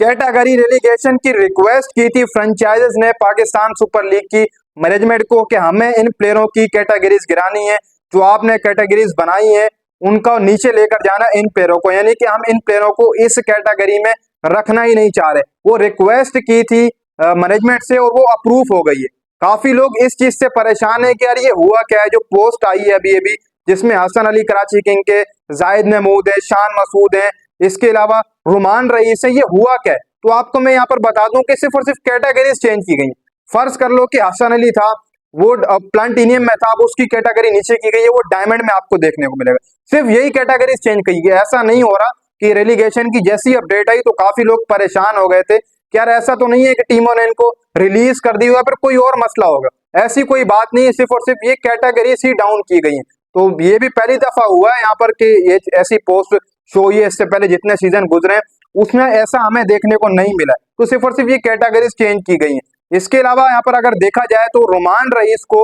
Category relegation की request की थी फ्रेंचाइजेस ने पाकिस्तान सुपर लीग की मैनेजमेंट को कि हमें इन प्लेयरों की कैटेगरीज गिरानी है, जो आपने कैटेगरीज बनाई है उनका नीचे लेकर जाना इन प्लेयरों को, यानी कि हम इन प्लेयरों को इस कैटेगरी में रखना ही नहीं चाह रहे। वो रिक्वेस्ट की थी मैनेजमेंट से और वो अप्रूव हो गई है। काफी लोग इस चीज से परेशान है कि यार ये हुआ क्या है, जो पोस्ट आई है अभी अभी जिसमें हसन अली कराची किंग के, जाहिद महमूद है, शान मसूद है, इसके अलावा रुमान रईस है, ये हुआ क्या है? तो आपको मैं यहाँ पर बता दूं कि सिर्फ और सिर्फ कैटेगरीज चेंज की गई। फर्ज कर लो कि हसन अली था, वो प्लाटिनियम में था, अब उसकी कैटेगरी नीचे की गई है, वो डायमंड में आपको देखने को मिलेगा। सिर्फ यही कैटेगरीज चेंज की गई। ऐसा नहीं हो रहा कि रेलीगेशन की जैसी अपडेट आई तो काफी लोग परेशान हो गए थे कि यार ऐसा तो नहीं है कि टीमों ने इनको रिलीज कर दी हुआ फिर कोई और मसला होगा। ऐसी कोई बात नहीं है, सिर्फ और सिर्फ ये कैटेगरीज ही डाउन की गई है। तो ये भी पहली दफा हुआ है यहाँ पर कि ये ऐसी पोस्ट शो हुई है। इससे पहले जितने सीजन गुजरे उसमें ऐसा हमें देखने को नहीं मिला। तो सिर्फ और सिर्फ ये कैटेगरीज चेंज की गई हैं। इसके अलावा यहाँ पर अगर देखा जाए तो रुमान रईस को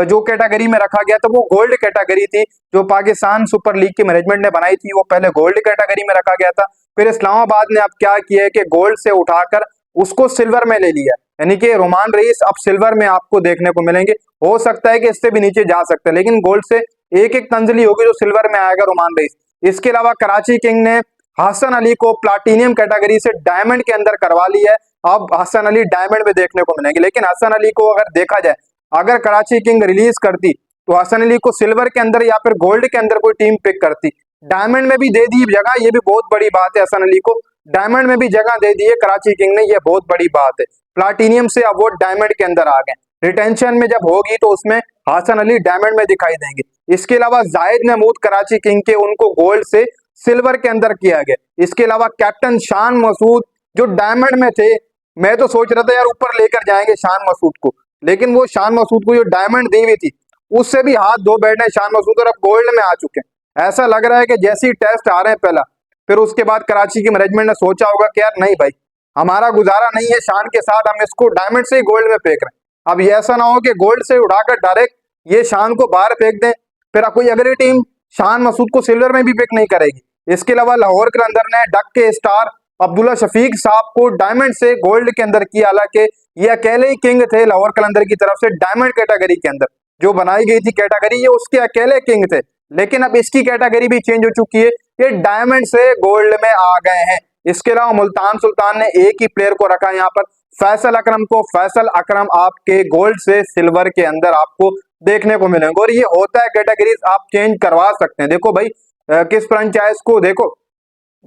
जो कैटेगरी में रखा गया था वो गोल्ड कैटेगरी थी, जो पाकिस्तान सुपर लीग की मैनेजमेंट ने बनाई थी। वो पहले गोल्ड कैटेगरी में रखा गया था, फिर इस्लामाबाद ने अब क्या किया है कि गोल्ड से उठाकर उसको सिल्वर में ले लिया, यानी कि रोमान रईस अब सिल्वर में आपको देखने को मिलेंगे। हो सकता है कि इससे भी नीचे जा सकते हैं, लेकिन गोल्ड से एक एक तंजली होगी जो सिल्वर में आएगा रोमान रईस। इसके अलावा कराची किंग ने हसन अली को प्लाटिनियम कैटेगरी से डायमंड के अंदर करवा लिया है। अब हसन अली डायमंड में देखने को मिलेंगे, लेकिन हसन अली को अगर देखा जाए, अगर कराची किंग रिलीज करती तो हसन अली को सिल्वर के अंदर या फिर गोल्ड के अंदर कोई टीम पिक करती। डायमंड में भी दे दी जगह, ये भी बहुत बड़ी बात है। हसन अली को डायमंड में भी जगह दे दी है कराची किंग ने, ये बहुत बड़ी बात है। प्लाटिनियम से अब वो डायमंड के अंदर आ गए। रिटेंशन में जब होगी तो उसमें हसन अली डायमंड में दिखाई देंगे। इसके अलावा जाहिद महमूद कराची किंग के, उनको गोल्ड से सिल्वर के अंदर किया गया। इसके अलावा कैप्टन शान मसूद जो डायमंड में थे, मैं तो सोच रहा था यार ऊपर लेकर जाएंगे शान मसूद को, लेकिन वो शान मसूद को जो डायमंड दी हुई थी उससे भी हाथ धो बैठे शान मसूद और अब गोल्ड में आ चुके हैं। ऐसा लग रहा है कि जैसे ही टेस्ट आ रहे हैं पहला, फिर उसके बाद कराची की मैनेजमेंट ने सोचा होगा कि यार नहीं भाई, हमारा गुजारा नहीं है शान के साथ, हम इसको डायमंड से ही गोल्ड में फेंक रहे हैं। अब ये ऐसा ना हो कि गोल्ड से उठाकर डायरेक्ट ये शान को बाहर फेंक दें, फिर कोई अगली टीम शान मसूद को सिल्वर में भी पिक नहीं करेगी। इसके अलावा लाहौर कलंदर ने डक के स्टार अब्दुल्ला शफीक साहब को डायमंड से गोल्ड के अंदर किया, हालांकि ये अकेले ही किंग थे लाहौर कलंदर की तरफ से। डायमंड कैटेगरी के अंदर जो बनाई गई थी कैटेगरी, ये उसके अकेले किंग थे, लेकिन अब इसकी कैटेगरी भी चेंज हो चुकी है, ये डायमंड से गोल्ड में आ गए हैं। इसके अलावा मुल्तान सुल्तान ने एक ही प्लेयर को रखा है यहाँ पर, फैसल अकरम को। फैसल अकरम आपके गोल्ड से सिल्वर के अंदर आपको देखने को मिलेंगे, और ये होता है कैटेगरीज आप चेंज करवा सकते हैं। देखो भाई, किस फ्रेंचाइज को देखो,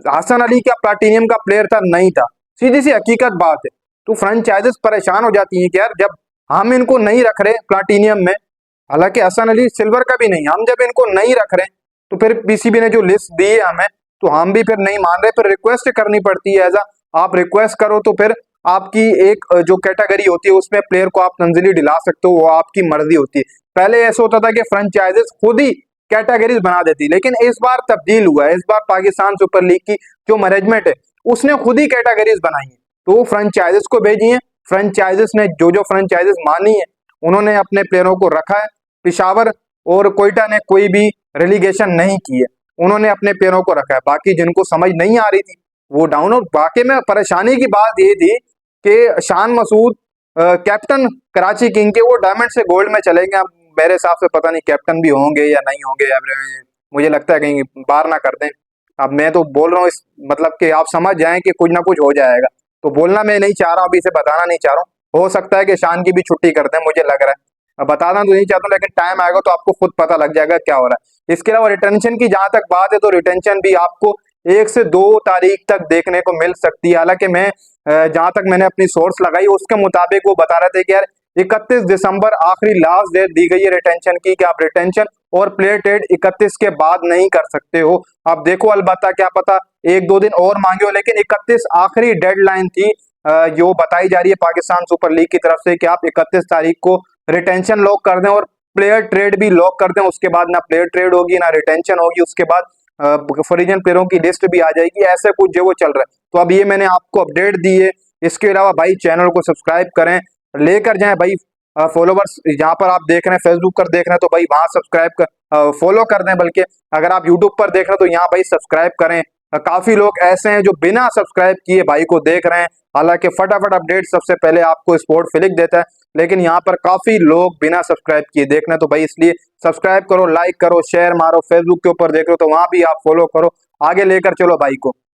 हसन अली क्या प्लाटिनियम का प्लेयर था? नहीं था, सीधी सी हकीकत बात है। तो फ्रेंचाइजेस परेशान हो जाती हैं कि यार जब हम इनको नहीं रख रहे प्लाटिनियम में, हालांकि हसन अली सिल्वर का भी नहीं, हम जब इनको नहीं रख रहे तो फिर पीसीबी ने जो लिस्ट दी है हमें, तो हम भी फिर नहीं मान रहे, फिर रिक्वेस्ट करनी पड़ती है। ऐसा आप रिक्वेस्ट करो तो फिर आपकी एक जो कैटेगरी होती है उसमें प्लेयर को आप तंजीली दिला सकते हो, वो आपकी मर्जी होती है। पहले ऐसा होता था कि फ्रेंचाइजेस खुद ही कैटेगरीज बना देती, लेकिन इस बार तब्दील हुआ है। इस बार पाकिस्तान सुपर लीग की जो मैनेजमेंट है उसने खुद ही कैटेगरीज बनाई है, तो वो फ्रेंचाइजेस को भेजी है। फ्रेंचाइजेस ने जो जो फ्रेंचाइजेस मानी है उन्होंने अपने प्लेयरों को रखा है। पिशावर और कोयटा ने कोई भी रेलीगेशन नहीं की है, उन्होंने अपने प्लेयरों को रखा है। बाकी जिनको समझ नहीं आ रही थी वो डाउन। और वाकई में परेशानी की बात ये थी कि शान मसूद कैप्टन कराची किंग के, वो डायमंड से गोल्ड में चले गए। अब मेरे हिसाब से पता नहीं कैप्टन भी होंगे या नहीं होंगे, मुझे लगता है कहीं बाहर ना कर दें। अब मैं तो बोल रहा हूँ इस मतलब कि आप समझ जाएं कि कुछ ना कुछ हो जाएगा, तो बोलना मैं नहीं चाह रहा हूँ, अभी से बताना नहीं चाह रहा हूँ। हो सकता है कि शान की भी छुट्टी कर दें, मुझे लग रहा है। अब बताना तो नहीं चाहता हूँ, लेकिन टाइम आएगा तो आपको खुद पता लग जाएगा क्या हो रहा है। इसके अलावा रिटेंशन की जहां तक बात है, तो रिटेंशन भी आपको 1 से 2 तारीख तक देखने को मिल सकती है। हालांकि मैं जहां तक मैंने अपनी सोर्स लगाई उसके मुताबिक वो बता रहे थे कि यार 31 दिसंबर आखिरी लास्ट डेट दी गई है रिटेंशन की, कि आप रिटेंशन और प्लेयर ट्रेड 31 के बाद नहीं कर सकते हो। अब देखो, अलबत्ता क्या पता 1-2 दिन और मांगे हो, लेकिन 31 आखिरी डेडलाइन थी जो बताई जा रही है पाकिस्तान सुपर लीग की तरफ से, कि आप 31 तारीख को रिटेंशन लॉक कर दें और प्लेयर ट्रेड भी लॉक कर दें। उसके बाद ना प्लेयर ट्रेड होगी ना रिटेंशन होगी, उसके बाद फ्रीजन प्लेयरों की लिस्ट भी आ जाएगी। ऐसे कुछ जो वो चल रहा है, तो अब ये मैंने आपको अपडेट दी है। इसके अलावा भाई चैनल को सब्सक्राइब करें, लेकर जाएं भाई फॉलोवर्स। जहां पर आप देख रहे हैं फेसबुक पर देख रहे हैं तो भाई वहां सब्सक्राइब कर फॉलो कर दें, बल्कि अगर आप यूट्यूब पर देख रहे हैं तो यहाँ भाई सब्सक्राइब करें। काफी लोग ऐसे हैं जो बिना सब्सक्राइब किए भाई को देख रहे हैं। हालांकि फटाफट अपडेट सबसे पहले आपको स्पोर्ट फ्लिक देता है, लेकिन यहाँ पर काफी लोग बिना सब्सक्राइब किए देख रहे हैं। तो भाई इसलिए सब्सक्राइब करो, लाइक करो, शेयर मारो। फेसबुक के ऊपर देख रहे हो तो वहां भी आप फॉलो करो, आगे लेकर चलो भाई को।